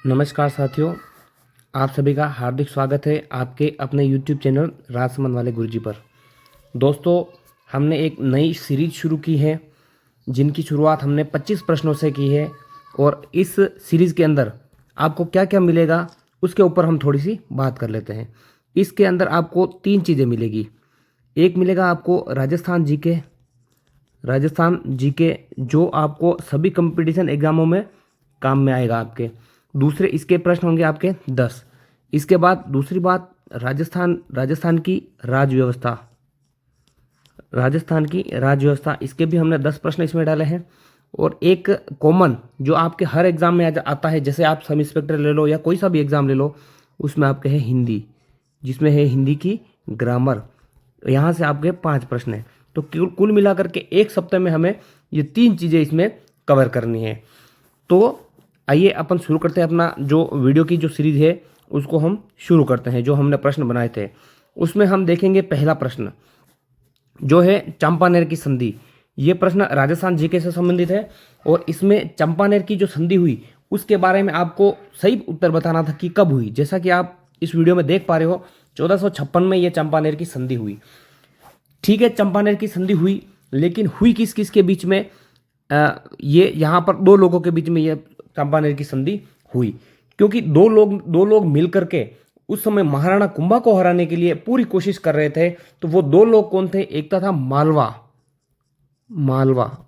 नमस्कार साथियों, आप सभी का हार्दिक स्वागत है आपके अपने YouTube चैनल राजसमंद वाले गुरुजी पर। दोस्तों, हमने एक नई सीरीज शुरू की है जिनकी शुरुआत हमने 25 प्रश्नों से की है और इस सीरीज़ के अंदर आपको क्या क्या मिलेगा उसके ऊपर हम थोड़ी सी बात कर लेते हैं। इसके अंदर आपको 3 चीज़ें मिलेगी। एक मिलेगा आपको राजस्थान जीके जो आपको सभी कंपटीशन एग्जामों में काम में आएगा आपके। दूसरे इसके प्रश्न होंगे आपके 10। इसके बाद दूसरी बात राजस्थान की राज व्यवस्था इसके भी हमने 10 प्रश्न इसमें डाले हैं। और एक कॉमन जो आपके हर एग्जाम में आता है, जैसे आप सब इंस्पेक्टर ले लो या कोई सा भी एग्जाम ले लो, उसमें आपके है हिंदी, जिसमें है हिंदी की ग्रामर। यहाँ से आपके 5 प्रश्न हैं। तो कुल मिलाकर के एक सप्ताह में हमें ये 3 चीज़ें इसमें कवर करनी है। तो आइए अपन शुरू करते हैं अपना जो वीडियो की जो सीरीज है उसको हम शुरू करते हैं। जो हमने प्रश्न बनाए थे उसमें हम देखेंगे पहला प्रश्न जो है चंपानेर की संधि। ये प्रश्न राजस्थान जीके से संबंधित है और इसमें चंपानेर की जो संधि हुई उसके बारे में आपको सही उत्तर बताना था कि कब हुई। जैसा कि आप इस वीडियो में देख पा रहे हो, 1456 में ये चंपानेर की संधि हुई। ठीक है, चंपानेर की संधि हुई, लेकिन हुई किस किस के बीच में? ये यहाँ पर 2 लोगों के बीच में ये चंपानेर की संधि हुई, क्योंकि दो लोग मिलकर के उस समय महाराणा कुंभा को हराने के लिए पूरी कोशिश कर रहे थे। तो वो 2 लोग कौन थे? एक था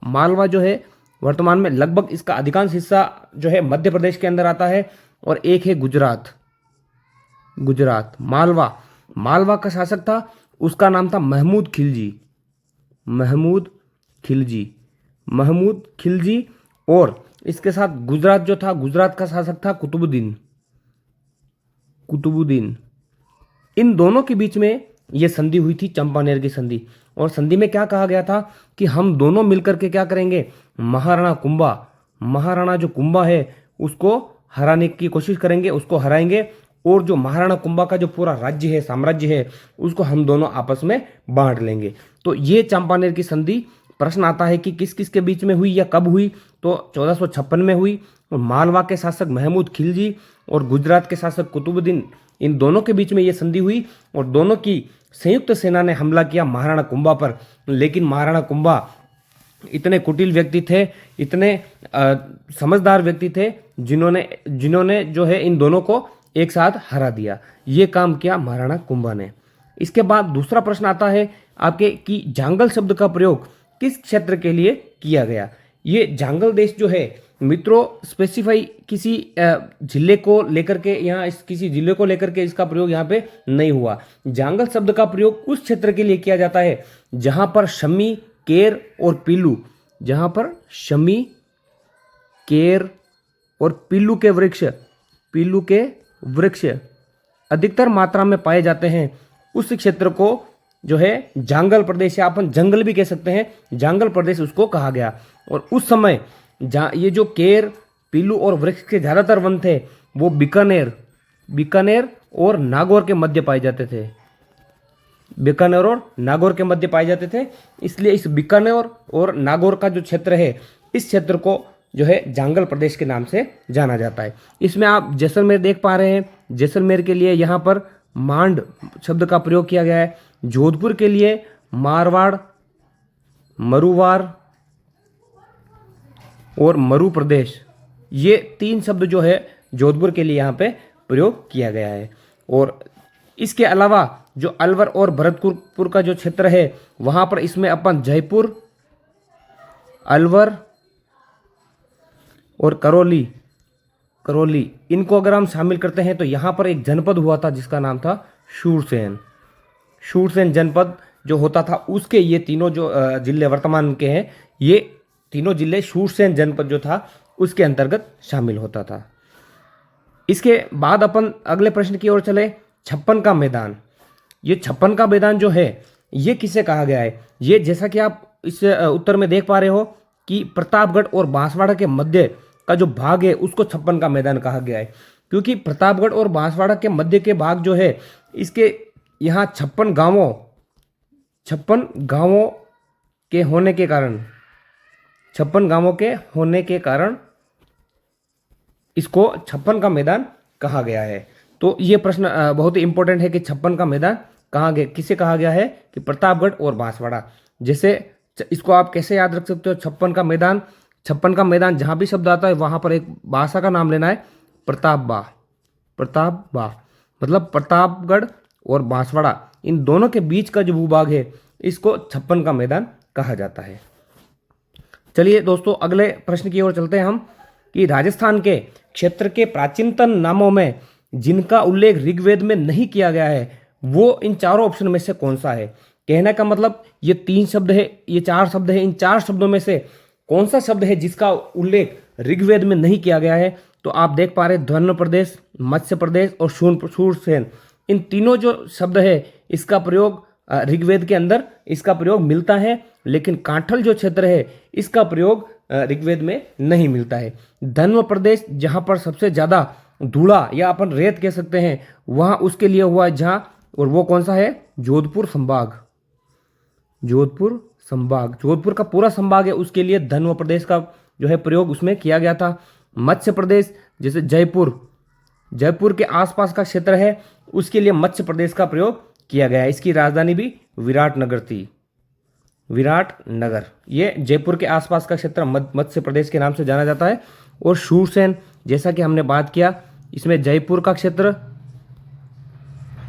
मालवा जो है वर्तमान में लगभग इसका अधिकांश हिस्सा जो है मध्य प्रदेश के अंदर आता है, और एक है गुजरात। मालवा का शासक था, उसका नाम था महमूद खिलजी। और इसके साथ गुजरात जो था, गुजरात का शासक था कुतुबुद्दीन। इन दोनों के बीच में यह संधि हुई थी, चंपानेर की संधि। और संधि में क्या कहा गया था कि हम दोनों मिलकर के क्या करेंगे? महाराणा जो कुंभा है उसको हराने की कोशिश करेंगे, उसको हराएंगे, और जो महाराणा कुंभा का जो पूरा राज्य है, साम्राज्य है, उसको हम दोनों आपस में बांट लेंगे। तो ये चंपानेर की संधि प्रश्न आता है कि किस किस के बीच में हुई या कब हुई। तो 1456 में हुई, और मालवा के शासक महमूद खिलजी और गुजरात के शासक कुतुबुद्दीन, इन दोनों के बीच में ये संधि हुई, और दोनों की संयुक्त सेना ने हमला किया महाराणा कुंभा पर। लेकिन महाराणा कुंभा इतने कुटिल व्यक्ति थे, इतने समझदार व्यक्ति थे, जिन्होंने जो है इन दोनों को एक साथ हरा दिया। ये काम किया महाराणा कुंभा ने। इसके बाद दूसरा प्रश्न आता है आपके कि जांगल शब्द का प्रयोग किस क्षेत्र के लिए किया गया। ये जांगल देश जो है मित्रों, स्पेसिफाई किसी जिले को लेकर के, यहाँ किसी जिले को लेकर के इसका प्रयोग यहाँ पे नहीं हुआ। जांगल शब्द का प्रयोग उस क्षेत्र के लिए किया जाता है जहां पर शमी, केर और पीलू, पीलू के वृक्ष अधिकतर मात्रा में पाए जाते हैं। उस क्षेत्र को जो है जांगल प्रदेश, या अपन जंगल भी कह सकते हैं, जांगल प्रदेश उसको कहा गया। और उस समय ये जो केर, पीलू और वृक्ष के ज्यादातर वन थे वो बीकानेर और नागौर के मध्य पाए जाते थे। इसलिए इस बीकानेर और नागौर का जो क्षेत्र है, इस क्षेत्र को जो है जांगल प्रदेश के नाम से जाना जाता है। इसमें आप जैसलमेर देख पा रहे हैं। जैसलमेर के लिए यहाँ पर मांड शब्द का प्रयोग किया गया है। जोधपुर के लिए मारवाड़, मरुवार और मरु प्रदेश, ये 3 शब्द जो है जोधपुर के लिए यहाँ पे प्रयोग किया गया है। और इसके अलावा जो अलवर और भरतपुर का जो क्षेत्र है, वहां पर इसमें अपन जयपुर, अलवर और करौली इनको अगर हम शामिल करते हैं तो यहाँ पर एक जनपद हुआ था जिसका नाम था शूरसेन जनपद जो होता था, उसके ये तीनों जो जिले वर्तमान के हैं, ये तीनों जिले शूरसेन जनपद जो था उसके अंतर्गत शामिल होता था। इसके बाद अपन अगले प्रश्न की ओर चले। 56 का मैदान। ये 56 का मैदान जो है ये किसे कहा गया है? ये जैसा कि आप इस उत्तर में देख पा रहे हो कि प्रतापगढ़ और बांसवाड़ा के मध्य का जो भाग है उसको 56 का मैदान कहा गया है, क्योंकि प्रतापगढ़ और बांसवाड़ा के मध्य के भाग जो है, इसके यहाँ 56 गांवों के होने के कारण इसको छप्पन का मैदान कहा गया है। तो ये प्रश्न बहुत ही इंपॉर्टेंट है कि छप्पन का मैदान कहाँ गया, किसे कहा गया है कि प्रतापगढ़ और बांसवाड़ा। जैसे इसको आप कैसे याद रख सकते हो, छप्पन का मैदान जहाँ भी शब्द आता है वहाँ पर एक भाषा का नाम लेना है, प्रताप बा मतलब प्रतापगढ़ और बांसवाड़ा इन दोनों के बीच का जो भूभाग है इसको छप्पन का मैदान कहा जाता है। चलिए दोस्तों अगले प्रश्न की ओर चलते हैं हम कि राजस्थान के क्षेत्र के प्राचीनतम नामों में जिनका उल्लेख ऋग्वेद में नहीं किया गया है वो इन चारों ऑप्शन में से कौन सा है। कहने का मतलब ये 3 शब्द है, ये 4 शब्द है, इन 4 शब्दों में से कौन सा शब्द है जिसका उल्लेख ऋग्वेद में नहीं किया गया है। तो आप देख पा रहे ध्वन्य प्रदेश, मत्स्य प्रदेश और शूरसेन, इन तीनों जो शब्द है इसका प्रयोग ऋग्वेद के अंदर इसका प्रयोग मिलता है, लेकिन कांठल जो क्षेत्र है इसका प्रयोग ऋग्वेद में नहीं मिलता है। धन्व प्रदेश जहाँ पर सबसे ज़्यादा धूला या अपन रेत कह सकते हैं वहाँ उसके लिए हुआ है जहाँ, और वो कौन सा है, जोधपुर जोधपुर का पूरा संभाग है, उसके लिए धन्व प्रदेश का जो है प्रयोग उसमें किया गया था। मत्स्य प्रदेश जैसे जयपुर के आसपास का क्षेत्र है उसके लिए मत्स्य प्रदेश का प्रयोग किया गया है। इसकी राजधानी भी विराटनगर थी, विराटनगर। ये जयपुर के आसपास का क्षेत्र मत्स्य प्रदेश के नाम से जाना जाता है। और शूरसेन जैसा कि हमने बात किया, इसमें जयपुर का क्षेत्र,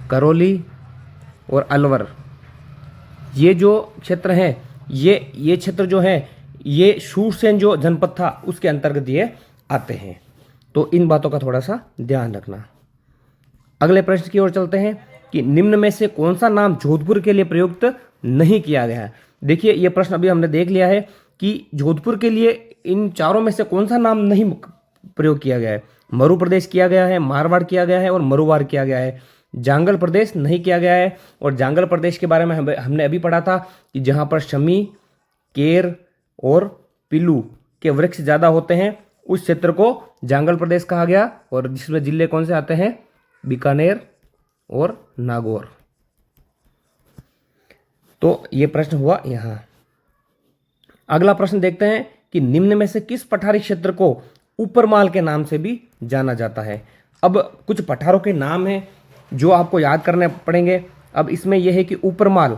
करौली और अलवर, ये जो क्षेत्र हैं ये क्षेत्र जो है ये शूरसेन जो जनपद था उसके अंतर्गत ये आते हैं। तो इन बातों का थोड़ा सा ध्यान रखना। अगले प्रश्न की ओर चलते हैं कि निम्न में से कौन सा नाम जोधपुर के लिए प्रयुक्त नहीं किया गया है। देखिए ये प्रश्न अभी हमने देख लिया है कि जोधपुर के लिए इन चारों में से कौन सा नाम नहीं प्रयोग किया गया है। मरु प्रदेश किया गया है, मारवाड़ किया गया है और मरुवार किया गया है। जांगल प्रदेश नहीं किया गया है। और जांगल प्रदेश के बारे में हमने अभी पढ़ा था कि जहाँ पर शमी, केर और पिल्लू के वृक्ष ज़्यादा होते हैं उस क्षेत्र को जांगल प्रदेश कहा गया, और जिसमें जिले कौन से आते हैं, बीकानेर और नागौर। तो ये प्रश्न हुआ यहाँ। अगला प्रश्न देखते हैं कि निम्न में से किस पठारी क्षेत्र को ऊपरमाल के नाम से भी जाना जाता है। अब कुछ पठारों के नाम हैं जो आपको याद करने पड़ेंगे। अब इसमें यह है कि ऊपरमाल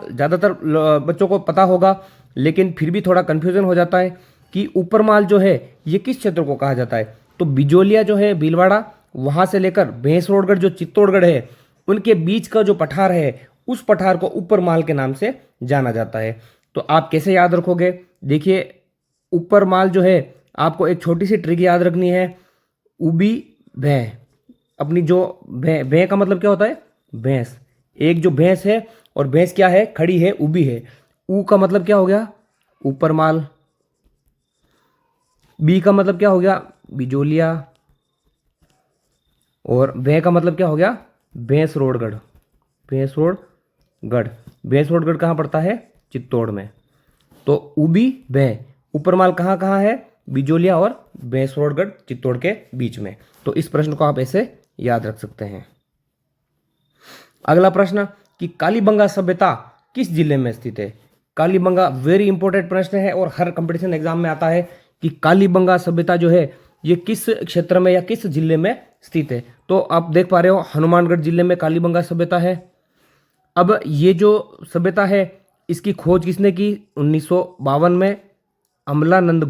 ज़्यादातर बच्चों को पता होगा, लेकिन फिर भी थोड़ा कन्फ्यूजन हो जाता है कि ऊपरमाल जो है ये किस क्षेत्र को कहा जाता है। तो बिजोलिया जो है भीलवाड़ा, वहाँ से लेकर भैंसरोडगढ़ जो चित्तौड़गढ़ है उनके बीच का जो पठार है उस पठार को ऊपरमाल के नाम से जाना जाता है। तो आप कैसे याद रखोगे, देखिए ऊपरमाल जो है आपको एक छोटी सी ट्रिक याद रखनी है। उबी भैं, अपनी जो भैं का मतलब क्या होता है, भैंस। एक जो भैंस है और भैंस क्या है, खड़ी है, उबी है। ऊ का मतलब क्या हो गया, ऊपरमाल। बी का मतलब क्या हो गया, बिजोलिया। और भैं का मतलब क्या हो गया, भैंसरोडगढ़। भैंसरोडगढ़ कहाँ पड़ता है, चित्तौड़ में। तो उबी भैं, ऊपरमाल कहाँ कहाँ है, बिजोलिया और भैंसरोडगढ़ चित्तौड़ के बीच में। तो इस प्रश्न को आप ऐसे याद रख सकते हैं। अगला प्रश्न कि कालीबंगा सभ्यता किस जिले में स्थित है। कालीबंगा वेरी इंपॉर्टेंट प्रश्न है और हर कंपटीशन एग्जाम में आता है कि कालीबंगा सभ्यता जो है ये किस क्षेत्र में या किस जिले में स्थित है। तो आप देख पा रहे हो हनुमानगढ़ जिले में कालीबंगा सभ्यता है। अब ये जो सभ्यता है इसकी खोज किसने की, 1952 में अमलानंद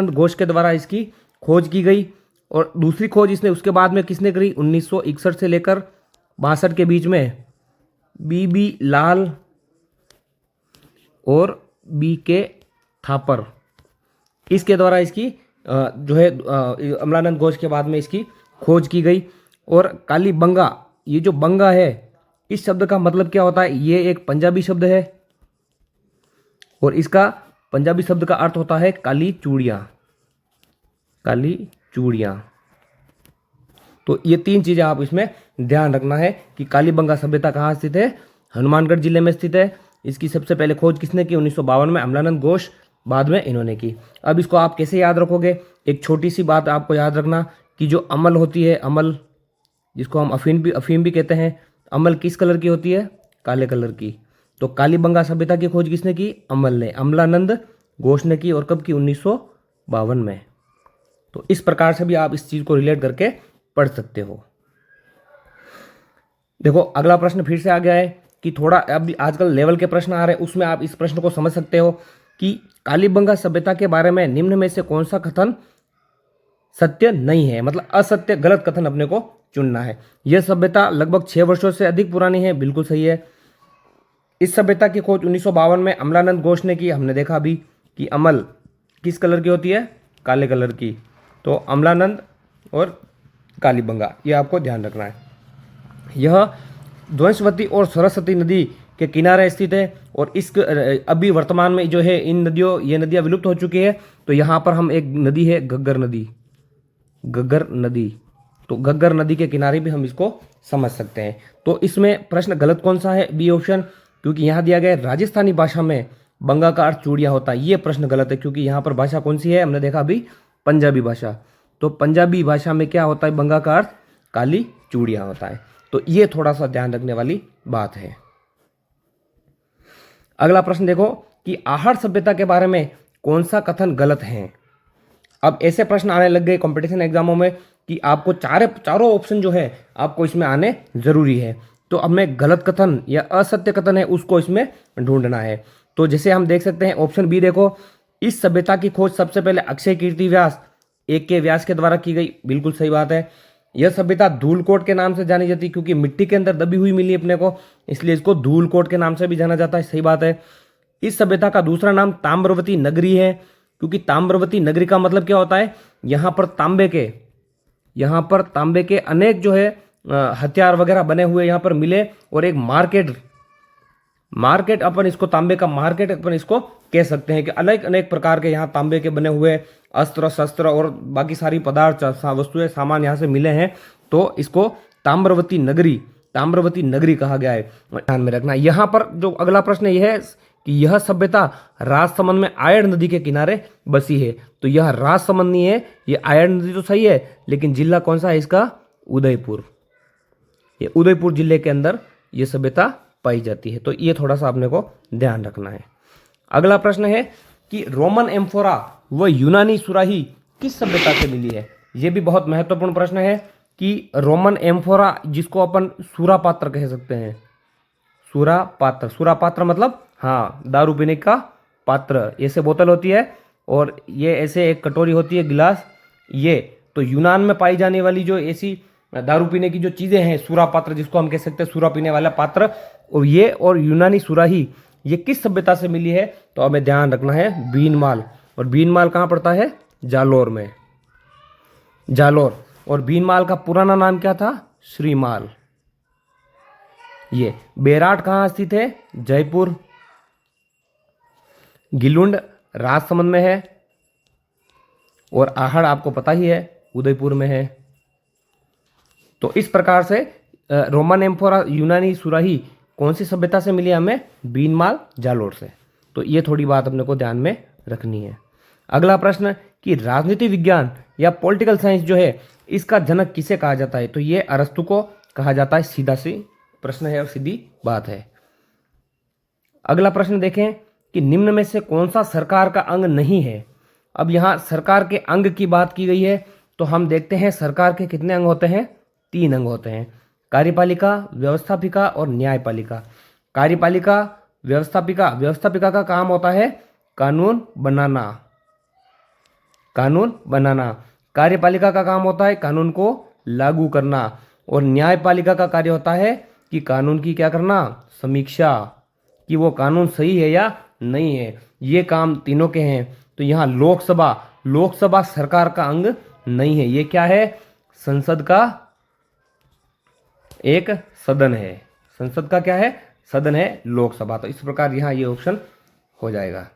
घोष के द्वारा इसकी खोज की गई। और दूसरी खोज इसने उसके बाद में किसने करी, 1961 से लेकर 62 के बीच में बीबी लाल और बीके थापर, इसके द्वारा इसकी जो है अमलानंद घोष के बाद में इसकी खोज की गई। और कालीबंगा, ये जो बंगा है इस शब्द का मतलब क्या होता है, ये एक पंजाबी शब्द है और इसका पंजाबी शब्द का अर्थ होता है काली चूड़ियाँ। तो ये 3 चीज़ें आप इसमें ध्यान रखना है कि कालीबंगा सभ्यता कहाँ स्थित है, हनुमानगढ़ जिले में स्थित है। इसकी सबसे पहले खोज किसने की, 1952 में अमलानंद घोष, बाद में इन्होंने की। अब इसको आप कैसे याद रखोगे, एक छोटी सी बात आपको याद रखना कि जो अमल होती है, अमल जिसको हम अफीम भी कहते हैं, अमल किस कलर की होती है, काले कलर की। तो कालीबंगा सभ्यता की खोज किसने की? अमल ने, अमलानंद घोष ने की। और कब की? 1952 में। तो इस प्रकार से भी आप इस चीज को रिलेट करके पढ़ सकते हो। देखो अगला प्रश्न फिर से आ गया है कि थोड़ा अब आजकल लेवल के प्रश्न आ रहे हैं, उसमें आप इस प्रश्न को समझ सकते हो कि कालीबंगा सभ्यता के बारे में निम्न में से कौन सा कथन सत्य नहीं है, मतलब असत्य गलत कथन अपने को चुनना है। यह सभ्यता लगभग 6 वर्षों से अधिक पुरानी है, बिल्कुल सही है। इस सभ्यता की खोज 1952 में अमलानंद घोष ने की। हमने देखा अभी कि अमल किस कलर की होती है? काले कलर की। तो अमलानंद और कालीबंगा, ये आपको ध्यान रखना है। यह ध्वंसवती और सरस्वती नदी के किनारे स्थित है और इस अभी वर्तमान में जो है ये नदियाँ विलुप्त हो चुकी है। तो यहाँ पर हम एक नदी है घग्गर नदी, तो घग्गर नदी के किनारे भी हम इसको समझ सकते हैं। तो इसमें प्रश्न गलत कौन सा है? बी ऑप्शन, क्योंकि यहाँ दिया गया है राजस्थानी भाषा में बंगा का अर्थ चूड़िया होता है। ये प्रश्न गलत है क्योंकि यहाँ पर भाषा कौन सी है? हमने देखा अभी पंजाबी भाषा। तो पंजाबी भाषा में क्या होता है? बंगा का अर्थ काली चूड़िया होता है। तो ये थोड़ा सा ध्यान रखने वाली बात है। अगला प्रश्न देखो कि आहड़ सभ्यता के बारे में कौन सा कथन गलत है। अब ऐसे प्रश्न आने लग गए कंपटीशन एग्जामों में कि आपको चारों ऑप्शन जो है आपको इसमें आने जरूरी है। तो अब मैं गलत कथन या असत्य कथन है उसको इसमें ढूंढना है। तो जैसे हम देख सकते हैं ऑप्शन बी देखो, इस सभ्यता की खोज सबसे पहले अक्षय कीर्ति व्यास एक के व्यास के द्वारा की गई, बिल्कुल सही बात है। यह सभ्यता धूलकोट के नाम से जानी जाती है क्योंकि मिट्टी के अंदर दबी हुई मिली अपने को, इसलिए इसको धूलकोट के नाम से भी जाना जाता है, सही बात है। इस सभ्यता का दूसरा नाम ताम्रवती नगरी है क्योंकि ताम्रवती नगरी का मतलब क्या होता है? यहाँ पर तांबे के अनेक जो है हथियार वगैरह बने हुए यहाँ पर मिले और एक मार्केट अपन इसको तांबे का मार्केट अपन इसको कह सकते हैं कि अनेक प्रकार के यहाँ तांबे के बने हुए अस्त्र शस्त्र और बाकी सारी पदार्थ वस्तुएं सामान यहाँ से मिले हैं। तो इसको ताम्रवती नगरी कहा गया है, ध्यान में रखना। यहाँ पर जो अगला प्रश्न यह है कि यह सभ्यता राजसमंद में आयड़ नदी के किनारे बसी है। तो यह राजसमंद नहीं है, ये आयड़ नदी तो सही है, लेकिन जिला कौन सा है इसका? उदयपुर। ये उदयपुर जिले के अंदर ये सभ्यता पाई जाती है। तो ये थोड़ा सा आपने को ध्यान रखना है। अगला प्रश्न है कि रोमन एम्फोरा व यूनानी सुराही किस सभ्यता से मिली है। ये भी बहुत महत्वपूर्ण प्रश्न है कि रोमन एम्फोरा, जिसको अपन सूरा पात्र कह सकते हैं, सूरा पात्र मतलब हाँ दारू पीने का पात्र, ऐसे बोतल होती है और ये ऐसे एक कटोरी होती है, गिलास। ये तो यूनान में पाई जाने वाली जो ऐसी दारू पीने की जो चीजें हैं, सूरा पात्र जिसको हम कह सकते हैं, सूरा पीने वाला पात्र, और ये और यूनानी सुराही ये किस सभ्यता से मिली है? तो हमें ध्यान रखना है बीनमाल। और बीनमाल कहाँ पड़ता है? जालोर में, जालोर। और बीनमाल का पुराना नाम क्या था? श्रीमाल। ये बेराट कहाँ स्थित है? जयपुर। गिलुंड राजसमंद में है और आहड़ आपको पता ही है उदयपुर में है। तो इस प्रकार से रोमन एम्फोरा यूनानी सुराही कौन सी सभ्यता से मिली हमें? बीनमाल जालोर से। तो ये थोड़ी बात अपने को ध्यान में रखनी है। अगला प्रश्न कि राजनीति विज्ञान या पॉलिटिकल साइंस जो है इसका जनक किसे कहा जाता है? तो ये अरस्तु को कहा जाता है। सीधा सी प्रश्न है और सीधी बात है। अगला प्रश्न देखें कि निम्न में से कौन सा सरकार का अंग नहीं है। अब यहाँ सरकार के अंग की बात की गई है, तो हम देखते हैं सरकार के कितने अंग होते हैं? 3 अंग होते हैं, कार्यपालिका, व्यवस्थापिका और न्यायपालिका। कार्यपालिका, व्यवस्थापिका का काम होता है कानून बनाना। कार्यपालिका का काम होता है कानून को लागू करना। और न्यायपालिका का कार्य होता है कि कानून की क्या करना? समीक्षा, कि वो कानून सही है या नहीं है। ये काम तीनों के हैं। तो यहाँ लोकसभा सरकार का अंग नहीं है। ये क्या है? संसद का एक सदन है। संसद का क्या है? सदन है लोकसभा। तो इस प्रकार यहाँ ये ऑप्शन हो जाएगा।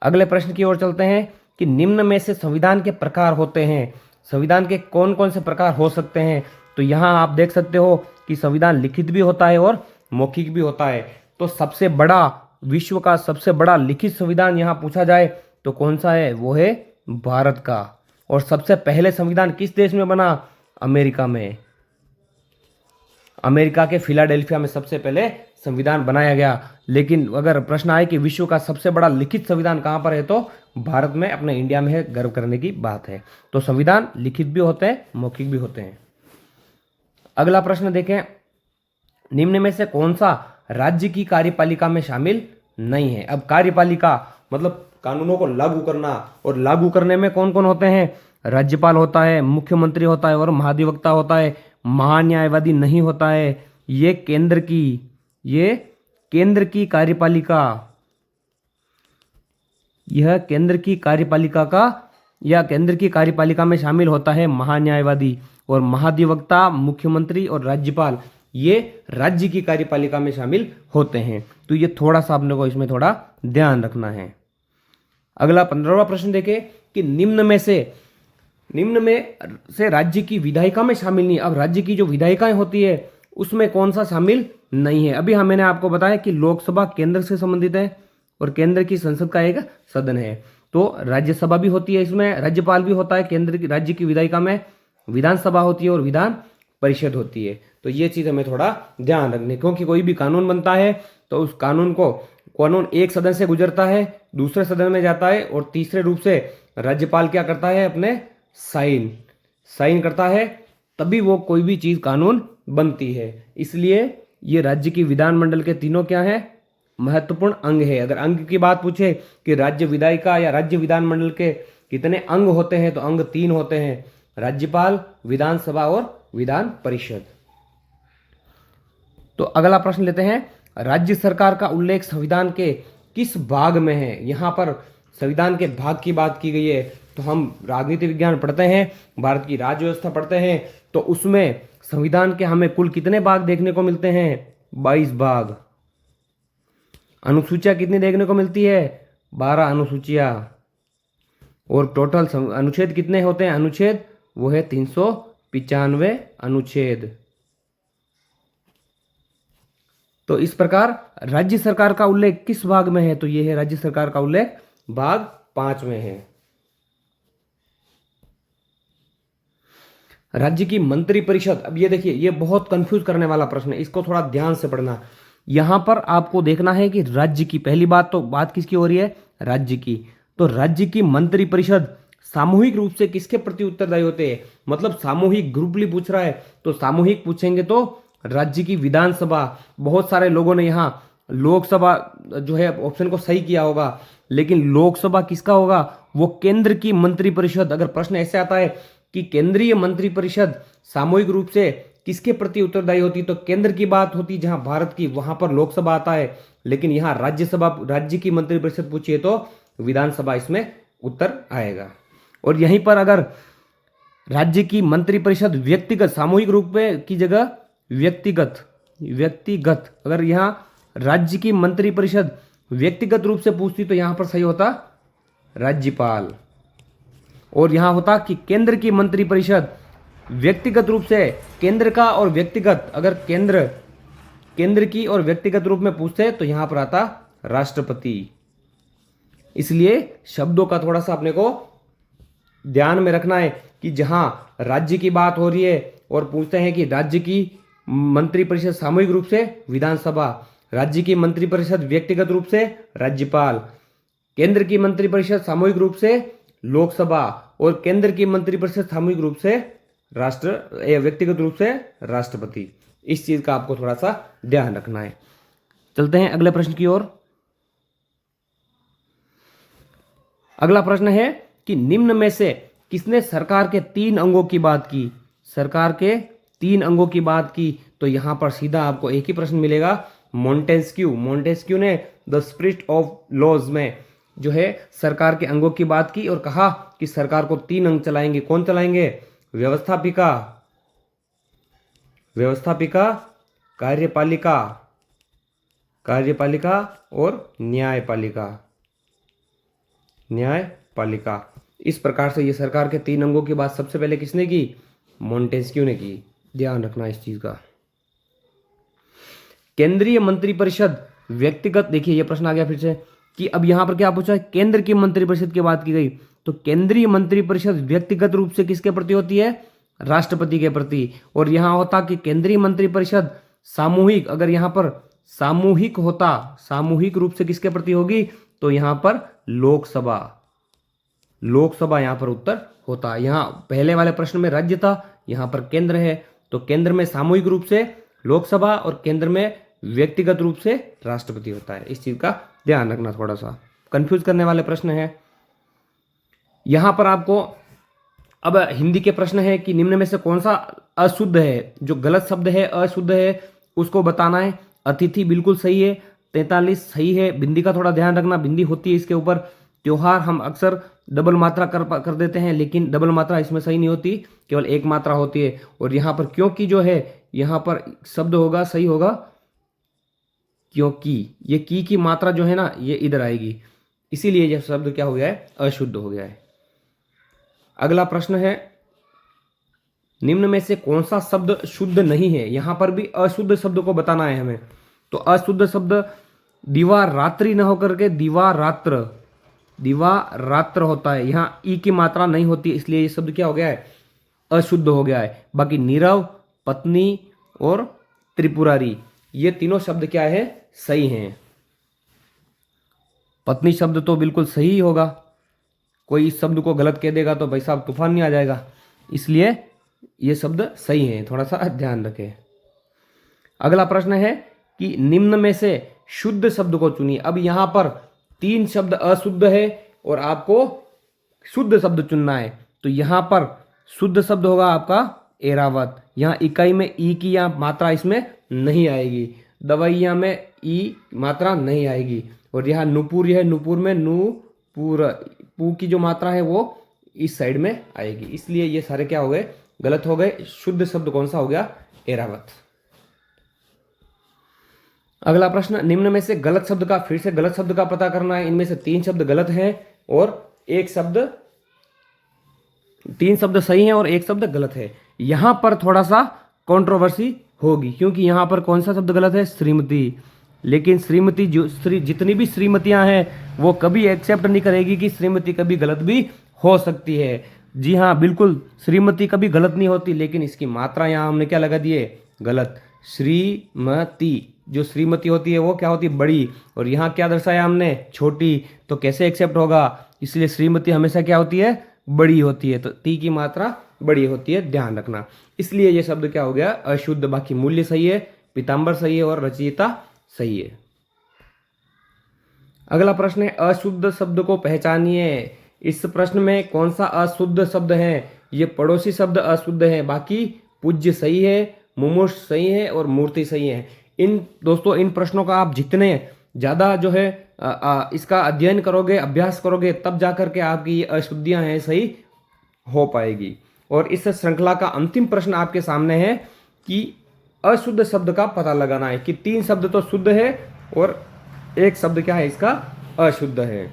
अगले प्रश्न की ओर चलते हैं कि निम्न में से संविधान के प्रकार होते हैं। संविधान के कौन कौन से प्रकार हो सकते हैं? तो यहाँ आप देख सकते हो कि संविधान लिखित भी होता है और मौखिक भी होता है। तो सबसे बड़ा, विश्व का सबसे बड़ा लिखित संविधान यहाँ पूछा जाए तो कौन सा है? वो है भारत का। और सबसे पहले संविधान किस देश में बना? अमेरिका में। अमेरिका के फिलाडेल्फिया में सबसे पहले संविधान बनाया गया। लेकिन अगर प्रश्न आए कि विश्व का सबसे बड़ा लिखित संविधान कहाँ पर है, तो भारत में, अपने इंडिया में है, गर्व करने की बात है। तो संविधान लिखित भी होते हैं, मौखिक भी होते हैं। अगला प्रश्न देखें, निम्न में से कौन सा राज्य की कार्यपालिका में शामिल नहीं है? अब कार्यपालिका मतलब कानूनों को लागू करना, और लागू करने में कौन कौन होते हैं? राज्यपाल होता है, मुख्यमंत्री होता है और महाधिवक्ता होता है। महान्यायवादी नहीं होता है। ये केंद्र की कार्यपालिका, यह केंद्र की कार्यपालिका में शामिल होता है महान्यायवादी। और महाधिवक्ता, मुख्यमंत्री और राज्यपाल ये राज्य की कार्यपालिका में शामिल होते हैं। तो ये थोड़ा सा आपने को इसमें थोड़ा ध्यान रखना है। अगला 15वां प्रश्न देखें कि निम्न में से राज्य की विधायिका में शामिल नहीं। अब राज्य की जो विधायिकाएं होती है उसमें कौन सा शामिल नहीं है? अभी मैंने आपको बताया कि लोकसभा केंद्र से संबंधित है और केंद्र की संसद का एक सदन है। तो राज्यसभा भी होती है, इसमें राज्यपाल भी होता है। केंद्र की राज्य की विधायिका में विधानसभा होती है और विधान परिषद होती है। तो ये चीज हमें थोड़ा ध्यान रखनी, क्योंकि कोई भी कानून बनता है तो उस कानून एक सदन से गुजरता है, दूसरे सदन में जाता है, और तीसरे रूप से राज्यपाल क्या करता है? अपने साइन करता है, तभी वो कोई भी चीज कानून बनती है। इसलिए ये राज्य की विधानमंडल के तीनों क्या है? महत्वपूर्ण अंग है। अगर अंग की बात पूछे कि राज्य विधायिका या राज्य विधानमंडल के कितने अंग होते हैं, तो अंग 3 होते हैं: राज्यपाल, विधानसभा और विधान परिषद। तो अगला प्रश्न लेते हैं, राज्य सरकार का उल्लेख संविधान के किस भाग में है? यहां पर संविधान के भाग की बात की गई है। तो हम राजनीति विज्ञान पढ़ते हैं, भारत की राज्य व्यवस्था पढ़ते हैं, तो उसमें संविधान के हमें कुल कितने भाग देखने को मिलते हैं? 22 भाग। अनुसूचियां कितनी देखने को मिलती है? 12 अनुसूचियां। और टोटल अनुच्छेद कितने होते हैं? अनुच्छेद वो है 395 अनुच्छेद। तो इस प्रकार राज्य सरकार का उल्लेख किस भाग में है? तो यह है राज्य सरकार का उल्लेख भाग 5 में है। राज्य की मंत्री परिषद, अब ये देखिए, ये बहुत कंफ्यूज करने वाला प्रश्न है, इसको थोड़ा ध्यान से पढ़ना। यहां पर आपको देखना है कि राज्य की पहली बात, तो बात किसकी हो रही है? राज्य की। तो राज्य की मंत्री परिषद सामूहिक रूप से किसके प्रति उत्तरदायी होते हैं? मतलब सामूहिक ग्रुपली पूछ रहा है, तो सामूहिक पूछेंगे तो राज्य की विधानसभा। बहुत सारे लोगों ने यहाँ लोकसभा जो है ऑप्शन को सही किया होगा, लेकिन लोकसभा किसका होगा? वो केंद्र की मंत्री परिषद। अगर प्रश्न ऐसे आता है कि केंद्रीय मंत्री परिषद सामूहिक रूप से किसके प्रति उत्तरदायी होती, तो केंद्र की बात होती, जहां भारत की, वहां पर लोकसभा आता है। लेकिन यहाँ राज्य की मंत्री परिषद पूछिए तो विधानसभा इसमें उत्तर आएगा। और यहीं पर अगर राज्य की मंत्री परिषद व्यक्तिगत, सामूहिक रूप में की जगह व्यक्तिगत, अगर यहाँ राज्य की मंत्री परिषद व्यक्तिगत रूप से पूछती तो यहां पर सही होता राज्यपाल। और यहां होता कि केंद्र की मंत्री परिषद व्यक्तिगत रूप से, केंद्र का और व्यक्तिगत, अगर केंद्र की और व्यक्तिगत रूप में पूछते तो यहां पर आता राष्ट्रपति। इसलिए शब्दों का थोड़ा सा अपने को ध्यान में रखना है कि जहां राज्य की बात हो रही है और पूछते हैं कि राज्य की मंत्री परिषद सामूहिक रूप से विधानसभा, राज्य की मंत्री परिषद व्यक्तिगत रूप से राज्यपाल, केंद्र की मंत्री परिषद सामूहिक रूप से लोकसभा, और केंद्र की मंत्री परिषद सामूहिक रूप से व्यक्तिगत रूप से राष्ट्रपति। इस चीज का आपको थोड़ा सा ध्यान रखना है। चलते हैं अगले प्रश्न की ओर। अगला प्रश्न है कि निम्न में से किसने सरकार के 3 अंगों की बात की? सरकार के 3 अंगों की बात की, तो यहां पर सीधा आपको एक ही प्रश्न मिलेगा, मोंटेस्क्यू ने द स्पिरिट ऑफ लॉज में जो है सरकार के अंगों की बात की और कहा कि सरकार को 3 अंग चलाएंगे। कौन चलाएंगे? व्यवस्थापिका, कार्यपालिका और न्यायपालिका। इस प्रकार से ये सरकार के 3 अंगों की बात सबसे पहले किसने की? मोंटेस्क्यू ने की। ध्यान रखना इस चीज का। केंद्रीय मंत्रिपरिषद व्यक्तिगत, देखिए ये प्रश्न आ गया फिर से कि अब यहां पर क्या पूछा है? केंद्र की मंत्रिपरिषद की बात की गई, तो केंद्रीय मंत्रिपरिषद व्यक्तिगत रूप से किसके प्रति होती है? राष्ट्रपति के प्रति। और यहां होता कि केंद्रीय मंत्रिपरिषद सामूहिक, अगर यहां पर सामूहिक होता, सामूहिक रूप से किसके प्रति होगी, तो यहां पर लोकसभा, लोकसभा यहां पर उत्तर होता। यहां पहले वाले प्रश्न में राज्य था, यहां पर केंद्र है, तो केंद्र में सामूहिक रूप से लोकसभा और केंद्र में व्यक्तिगत रूप से राष्ट्रपति होता है। इस चीज का ध्यान रखना, थोड़ा सा कंफ्यूज करने वाले प्रश्न है। यहां पर आपको अब हिंदी के प्रश्न है कि निम्न में से कौन सा अशुद्ध है, जो गलत शब्द है, अशुद्ध है, उसको बताना है। अतिथि बिल्कुल सही है, 43 सही है। बिंदी का थोड़ा ध्यान रखना, बिंदी होती है इसके ऊपर। त्योहार हम अक्सर डबल मात्रा कर देते हैं, लेकिन डबल मात्रा इसमें सही नहीं होती, केवल एक मात्रा होती है। और यहाँ पर क्योंकि जो है, यहाँ पर शब्द होगा, सही होगा क्योंकि, ये की मात्रा जो है ना, ये इधर आएगी, इसीलिए यह शब्द क्या हो गया है, अशुद्ध हो गया है। अगला प्रश्न है, निम्न में से कौन सा शब्द शुद्ध नहीं है। यहां पर भी अशुद्ध शब्द को बताना है हमें। तो अशुद्ध शब्द दीवार रात्रि न होकर के दीवार रात्र, दीवार रात्र होता है। यहां ई की मात्रा नहीं होती, इसलिए ये शब्द क्या हो गया है, अशुद्ध हो गया है। बाकी नीरव, पत्नी और त्रिपुरारी, ये तीनों शब्द क्या है, सही हैं। पत्नी शब्द तो बिल्कुल सही होगा, कोई इस शब्द को गलत कह देगा तो भाई साहब तूफान नहीं आ जाएगा, इसलिए ये शब्द सही है, थोड़ा सा ध्यान रखें। अगला प्रश्न है कि निम्न में से शुद्ध शब्द को चुनिए। अब यहां पर 3 शब्द अशुद्ध है और आपको शुद्ध शब्द चुनना है। तो यहां पर शुद्ध शब्द होगा आपका एरावत। यहां इकाई में ई की या मात्रा इसमें नहीं आएगी, दवाइयां में ई मात्रा नहीं आएगी। और यहां नुपुर है, नुपुर में नूपुर, पू की जो मात्रा है वो इस साइड में आएगी, इसलिए ये सारे क्या हो गए, गलत हो गए। शुद्ध शब्द कौन सा हो गया, एरावत। अगला प्रश्न, निम्न में से गलत शब्द का, फिर से गलत शब्द का पता करना है। इनमें से 3 शब्द गलत हैं और 3 शब्द सही हैं और 1 शब्द गलत है। यहां पर थोड़ा सा कंट्रोवर्सी होगी, क्योंकि यहां पर कौन सा शब्द गलत है, श्रीमती। लेकिन श्रीमती जो जितनी भी श्रीमतियां हैं वो कभी एक्सेप्ट नहीं करेगी कि श्रीमती कभी गलत भी हो सकती है। जी हाँ, बिल्कुल श्रीमती कभी गलत नहीं होती, लेकिन इसकी मात्रा यहाँ हमने क्या लगा दी है, गलत। श्रीमती, जो श्रीमती होती है वो क्या होती है, बड़ी, और यहाँ क्या दर्शाया हमने, छोटी, तो कैसे एक्सेप्ट होगा। इसलिए श्रीमती हमेशा क्या होती है, बड़ी होती है, तो ती की मात्रा बड़ी होती है, ध्यान रखना। इसलिए ये शब्द क्या हो गया, अशुद्ध। बाकी मूल्य सही है, पीताम्बर सही है और रचयिता सही है। अगला प्रश्न है, अशुद्ध शब्द को पहचानिए। इस प्रश्न में कौन सा अशुद्ध शब्द है, ये पड़ोसी शब्द अशुद्ध है। बाकी पूज्य सही है, मुमुष सही है और मूर्ति सही है। दोस्तों इन प्रश्नों का आप जितने ज्यादा जो है इसका अध्ययन करोगे, अभ्यास करोगे, तब जाकर के आपकी ये अशुद्धियां हैं सही हो पाएगी। और इस श्रृंखला का अंतिम प्रश्न आपके सामने है कि अशुद्ध शब्द का पता लगाना है कि 3 शब्द तो शुद्ध है और 1 शब्द क्या है इसका, अशुद्ध है।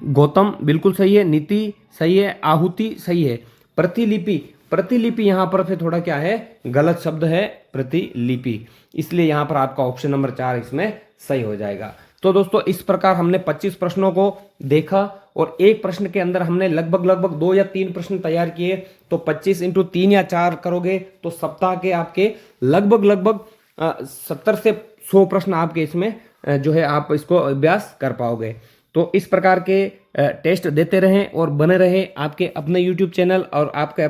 गौतम बिल्कुल सही है, नीति सही है, आहुति सही है। प्रतिलिपि, प्रतिलिपि यहां पर फिर थोड़ा क्या है, गलत शब्द है प्रतिलिपि, इसलिए यहां पर आपका ऑप्शन नंबर 4 इसमें सही हो जाएगा। तो दोस्तों इस प्रकार हमने 25 प्रश्नों को देखा और एक प्रश्न के अंदर हमने लगभग 2 या 3 प्रश्न तैयार किए। तो 25 इंटू 3 या 4 करोगे तो सप्ताह के आपके लगभग 70 से 100 प्रश्न आपके इसमें जो है आप इसको अभ्यास कर पाओगे। तो इस प्रकार के टेस्ट देते रहें और बने रहे आपके अपने YouTube चैनल और आपके